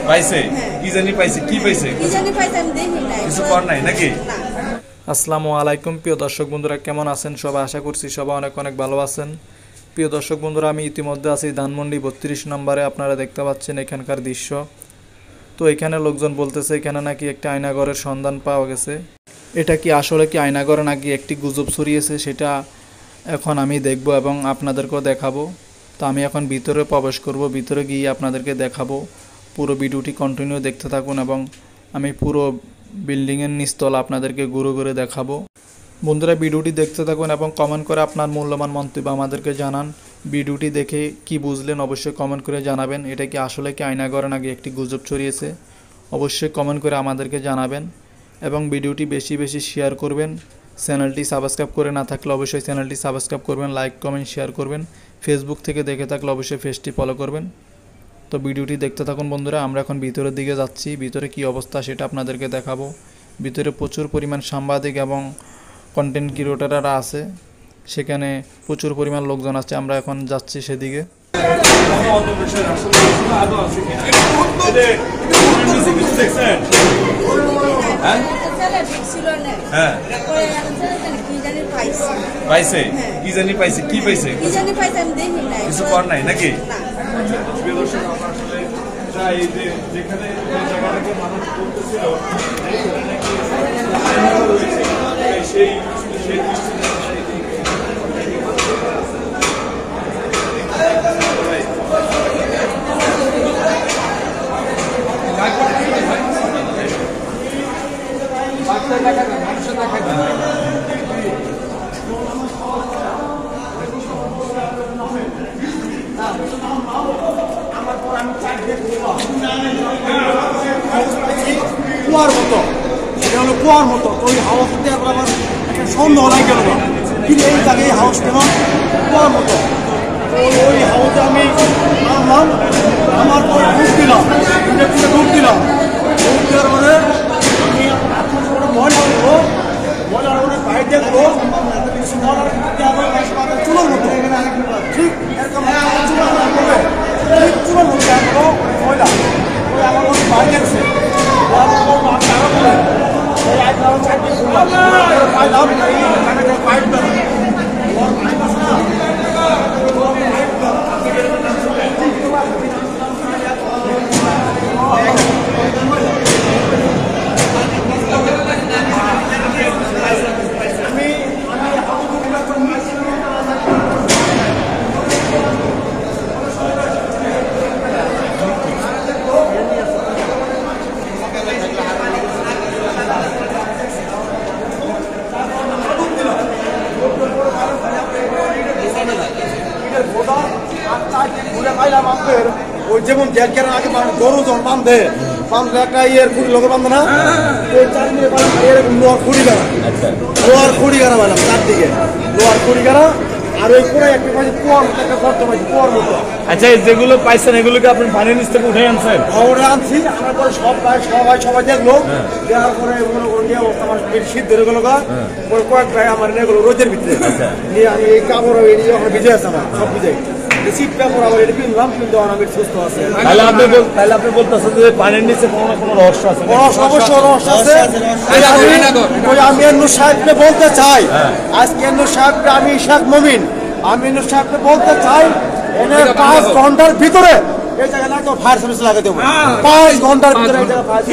পাইছে কি জানি পাইছে কি পাইছে কিছু কর নাই নাকি? আসসালামু আলাইকুম প্রিয় দর্শক বন্ধুরা, কেমন আছেন সবাই? আশা করছি সবাই অনেক অনেক ভালো আছেন। প্রিয় দর্শক বন্ধুরা, আমি ইতিমধ্যে আছি ধানমন্ডি 32 নম্বরে। আপনারা দেখতে পাচ্ছেন এখানকার দৃশ্য। তো এখানে লোকজন বলতেছে এখানে নাকি একটা আয়নাঘরের সন্ধান পাওয়া গেছে। এটা কি আসলে কি আয়নাঘর নাকি একটি গুজব ছড়িয়েছে, সেটা এখন আমি দেখব এবং আপনাদেরকেও দেখাবো। তো আমি এখন ভিতরে প্রবেশ করব, ভিতরে গিয়ে আপনাদেরকে দেখাবো। পুরো ভিডিওটি কন্টিনিউ দেখতে থাকুন এবং আমি পুরো বিল্ডিংয়ের নিচতলা আপনাদেরকে ঘুরে ঘুরে দেখাবো। বন্ধুরা, ভিডিওটি দেখতে থাকুন এবং কমেন্ট করে আপনার মূল্যবান মন্তব্য আমাদেরকে জানান। ভিডিওটি দেখে কি বুঝলেন অবশ্যই কমেন্ট করে জানাবেন। এটা কি আসলে কি আয়নাঘর নাকি একটি গুজব ছড়িয়েছে, অবশ্যই কমেন্ট করে আমাদেরকে জানাবেন এবং ভিডিওটি বেশি বেশি শেয়ার করবেন। চ্যানেলটি সাবস্ক্রাইব করে না থাকলে অবশ্যই চ্যানেলটি সাবস্ক্রাইব করবেন, লাইক কমেন্ট শেয়ার করবেন। ফেসবুক থেকে দেখে থাকলে অবশ্যই পেজটি ফলো করবেন। তো ভিডিওটি দেখতে থাকুন বন্ধুরা। আমরা এখন ভিতরের দিকে যাচ্ছি, ভিতরে কি অবস্থা সেটা আপনাদেরকে দেখাবো। ভিতরে প্রচুর পরিমাণ সাংবাদিক এবং কন্টেন্ট ক্রিয়েটররা আছে, সেখানে প্রচুর পরিমাণ লোকজন আছে। আমরা এখন যাচ্ছি সেদিকে। পাইছে কি জানি পাইছে কি পাইছে কিছু কর নাই নাকি? যেখানে মানুষ করতেছিল সেই কুয়ার মতো, এটা হলো কুয়ার মতো। ওই হাউসতে আমার একটা সন্দেহ নাই গেল না, কিন্তু এই জায়গায় হাউস কেন কুয়ার মতো। ওই হাউসে আমি নামলাম, আমার পরে ডুব দিলাম, ডুব দিলাম। ডুব দেওয়ার পরে আমি ময়লা হলো, ময়লার মনে বাইরে দেখবো চুলোর মতো, ঠিক এরকম চুলোর মতো ময়লা আমার মধ্যে বাইরে দেখছে। ওই যেমন গ্যাস আগে গরু যখন বাঁধে একটা ইয়ের খুঁড়ি লোকের বাঁধে না, ওই চারদিকে এরকম লোহার খুঁড়ি গাড়া, লোহার খুঁড়ি গাড়া বানাম চারদিকে লোহার খুঁড়ি গাড়া। আর ওই পুরো একটা পাশে কুয়ার মতো একটা গর্ত পাইছি, কুয়ার মতো। আচ্ছা, যেগুলো পাইছেন এগুলোকে আপনি পানির নিচ থেকে উঠে আনছেন? ওটা আনছি, আনার পরে সবাই দেখলো, দেওয়ার পরে মনে করি অবস্থা আমার শীত ধরে গেলো গা। পরে কয়েক ভাই আমার নিয়ে গেলো রোদের ভিতরে নিয়ে, আমি এই কাপড় ভিজে আছে আমার সব ভিজে শীত কাপড় আবার এটা কিনলাম, কিন্তু আমি সুস্থ আছে। তাহলে আপনি বলতেছেন যে পানির নিচে কোনো না কোনো রহস্য আছে? অবশ্যই রহস্য আছে। আমি নূর সাহেবকে বলতে চাই, আজকে নূর সাহেবকে আমি ইশাক মমিন, আমি নূর সাহেবকে বলতে চাই 5 ঘন্টার ভিতরে এই জায়গায় না কেউ ফায়ার সার্ভিস লাগিয়ে দেবো। 5 ঘন্টার ভিতরে এই জায়গায় ফায়ার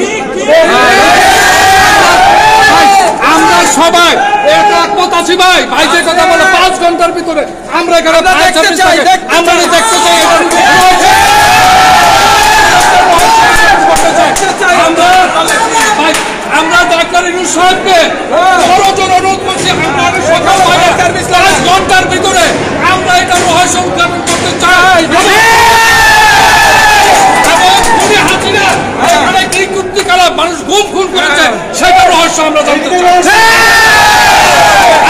আমরা সবাই এটা কথা আছি ভাই, ভাই যে কথা বলে 5 ঘন্টার ভিতরে আমরা এখানে দেখতে চাই, আমরা দেখতে চাই। আমরা ডাক্তার ইউনূস সাহেবকে অনুরোধ করছি, আমরা সকাল 5 ঘন্টার ভিতরে আমরা এটা রহস্য উদ্ঘাটন করতে চাই। মানুষ গুম খুন করেছে সেটা রহস্য আমরা জানতে চাই।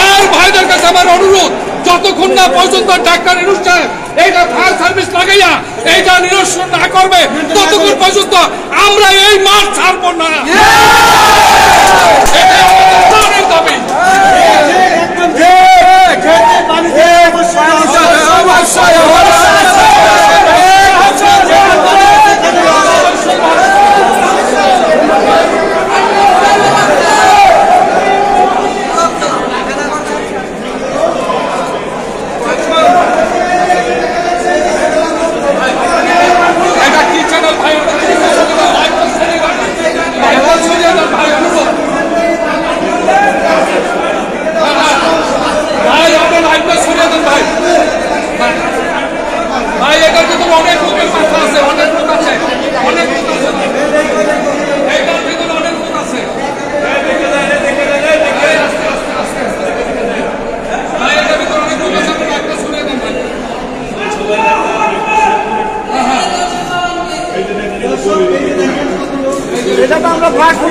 আর ভাইদের কাছে আমার অনুরোধ, যতক্ষণ না পর্যন্ত ডাক্তার ইউনূস সাহেব এইটা ফায়ার সার্ভিস লাগাইয়া এইটা নিরসন না করবে, ততক্ষণ পর্যন্ত আমরা এই মাঠ ছাড়বো না। আমাদের দাবি। অবশ্যই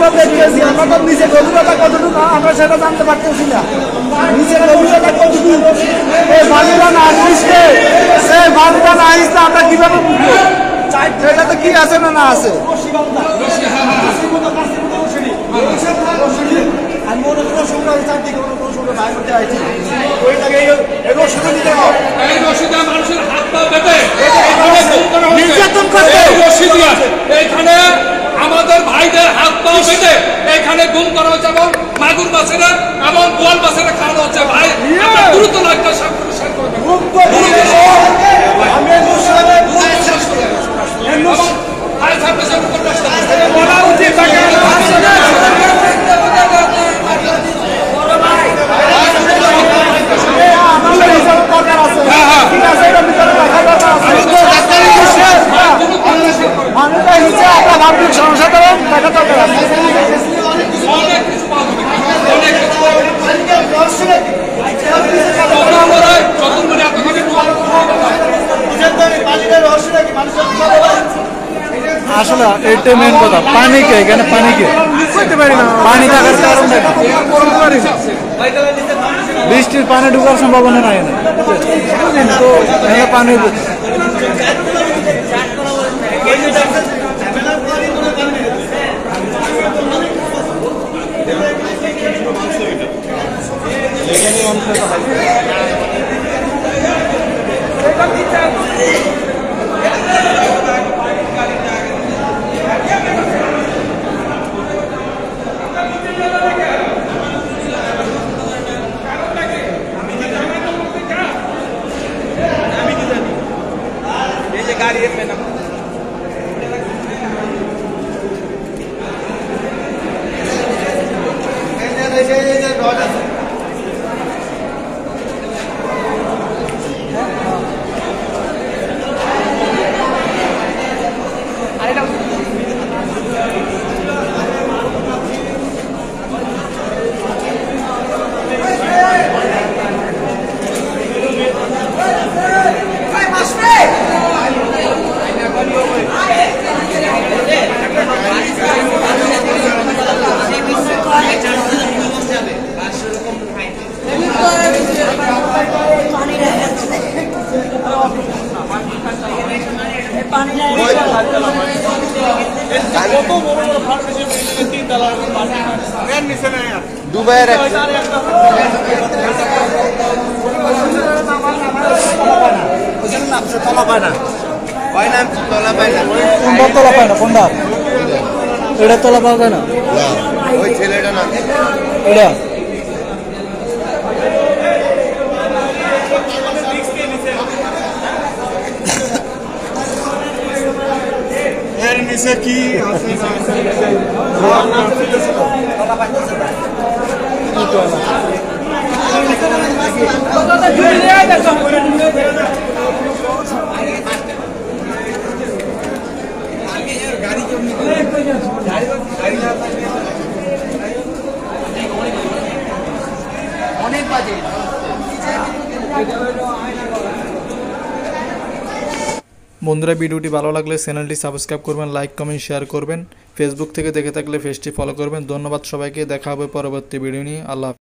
আমরা দেখতেছি, আমরা তো নিচে গভীরতা কতটুকু আমরা সেটা জানতে পারতেছি না। নিচে গভীরতা কতটুকু এই বালিটা না আসছে, সেই বালিটা না আসলে আমরা কিভাবে বুঝবো এটা তো কি আছে না না আছে? আমি মনে কোনো সুন্দর চারদিকে কোনো সুন্দর বাইর করতে আইছি ওইটাকে এই রসিদ দিতে হবে। এই রশিদে মানুষের হাত পা বেঁধে নির্যাতন করতে এইখানে আমাদের ভাইদের হাত পা বেঁধে এখানে গুম করা হচ্ছে এবং মাগুর মাছের এবং গোয়াল মাছের খাওয়ানো হচ্ছে। ভাই দ্রুত লাগবে সংসাধারণ দেখা দরকার আছে। অনেক কিছু পাওয়া যাবে, অনেক কিছু আসলে এটা মেন কথা, পানিকে এখানে পানিকে পানি থাকার কারণে বৃষ্টির পানি ঢোকার সম্ভাবনা নাই তো পানি দুবাইয়ের তলা পায় না, তলা পায় না, কোনটা তলা পায় না, কোনটা এটা তলা পাওয়া যায় না, ওই ছেলেটা না এটা এর নিচে কি অনেক বাজে। বন্ধুরা ভিডিওটি ভালো লাগলে চ্যানেলটি সাবস্ক্রাইব করবেন, লাইক কমেন্ট শেয়ার করবেন। ফেসবুক থেকে দেখে থাকলে পেজটি ফলো করবেন। ধন্যবাদ সবাইকে, দেখা হবে পরবর্তী ভিডিও নিয়ে। আল্লাহ।